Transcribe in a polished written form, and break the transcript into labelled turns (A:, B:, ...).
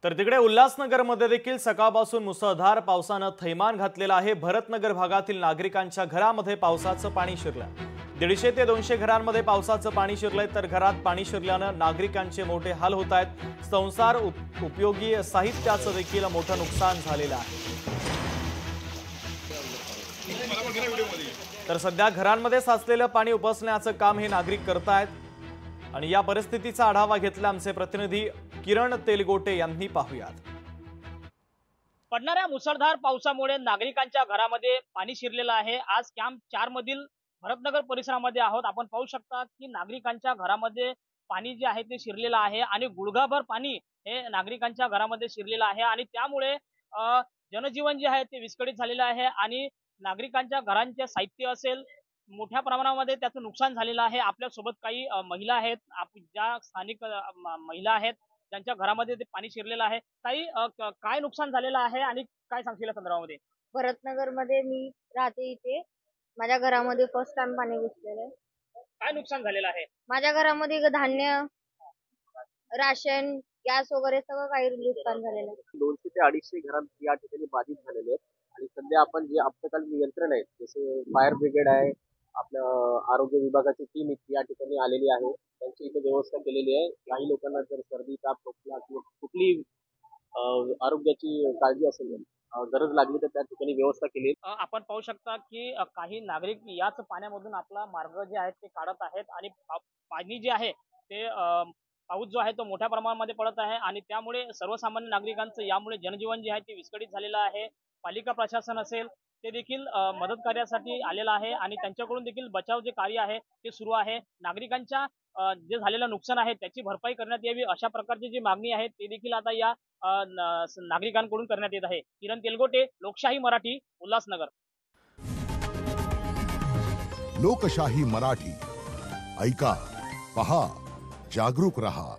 A: तर तिकडे उल्हासनगरमध्ये देखील सकाळपासून मुसळधार पावसानं थैमान घातलेलं आहे। भरतनगर भागातील नागरिकांच्या घरामध्ये पावसाचं पाणी शिरलं। 150 ते 200 घरांमध्ये पावसाचं पाणी शिरलंय, तर घरात पाणी शिरल्यानं नागरिकांचे मोठे हाल होत आहेत। संसार उपयोगी साहित्याचं देखील मोठं नुकसान झालेलं आहे। तर सध्या घरांमध्ये साचलेलं पाणी उपसण्याचं काम हे नागरिक करतायत आणि या परिस्थितीचा आढावा घेतला आमचे प्रतिनिधी किरण तेलगोटे यांनी। पाहूयात।
B: पडणाऱ्या मुसळधार पावसामुळे नागरिकांच्या घरामध्ये पाणी शिरलेलं आहे। आज कॅम्प 4 मधील भरतनगर परिसरामध्ये आहोत। आपण पाहू शकता की नागरिकांच्या घरामध्ये पाणी जे आहे ते शिरलेलं आहे आणि गुडघाभर पाणी हे नागरिकांच्या घरामध्ये शिरलेलं आहे आणि त्यामुळे जनजीवन जे आहे ते विस्कळीत झालेलं आहे आणि नागरिकांच्या घरांचे साहित्य असेल मोठ्या प्रमाणामध्ये त्याचं नुकसान झालेलं आहे। आपल्यासोबत काही महिला आहेत, ज्या स्थानिक महिला आहेत ज्यांच्या घरामध्ये ते पाणी शिरलेलं आहे। काही काय नुकसान झालेलं आहे आणि काय सांगशील या संदर्भामध्ये?
C: भरतनगर मध्ये मी राहते। इथे माझ्या घरामध्ये फर्स्ट टाइम पाणी घुसलेलं आहे।
B: काय नुकसान झालेलं आहे?
C: माझ्या घरामध्ये धान्य, राशन, गॅस वगैरे सगळं काही नुकसान झालेलं आहे।
D: 200 ते 250 घरांत या ठिकाणी बाधित झालेले आहेत आणि सध्या आपण जे आपत्कालीन नियंत्रण आहे, जसे फायर ब्रिगेड आहे, आपलं आरोग्य विभागाची टीम या ठिकाणी आलेली आहे, त्यांची इथे व्यवस्था केलेली आहे। काही लोकांना जर सर्दी, ताप, खोकला किंवा कुठली आरोग्याची काळजी असेल, गरज लागली तर त्या ठिकाणी व्यवस्था केली।
B: आपण पाहू शकता की काही नागरिक याच पाण्यामधून आपला मार्ग जे आहे ते काढत आहेत आणि पाणी जे आहे ते पाऊस जो आहे तो मोठ्या प्रमाणामध्ये पडत आहे आणि त्यामुळे सर्वसामान्य नागरिकांचं यामुळे जनजीवन जे आहे ते विस्कळीत झालेलं आहे। पालिका प्रशासन असेल ते देखील मदत कार्यासाठी आलेलं आहे आणि त्यांच्याकडून देखील बचाव जे कार्य आहे ते सुरू आहे। नागरिकांच्या जे झालेलं नुकसान आहे त्याची भरपाई करण्यात यावी अशा प्रकारची जी मागणी आहे ते देखील आता या नागरिकांकडून करण्यात येत आहे। किरण तेलगोटे, लोकशाही मराठी, उल्हासनगर।
E: लोकशाही मराठी, ऐका, पहा, जागरूक रहा।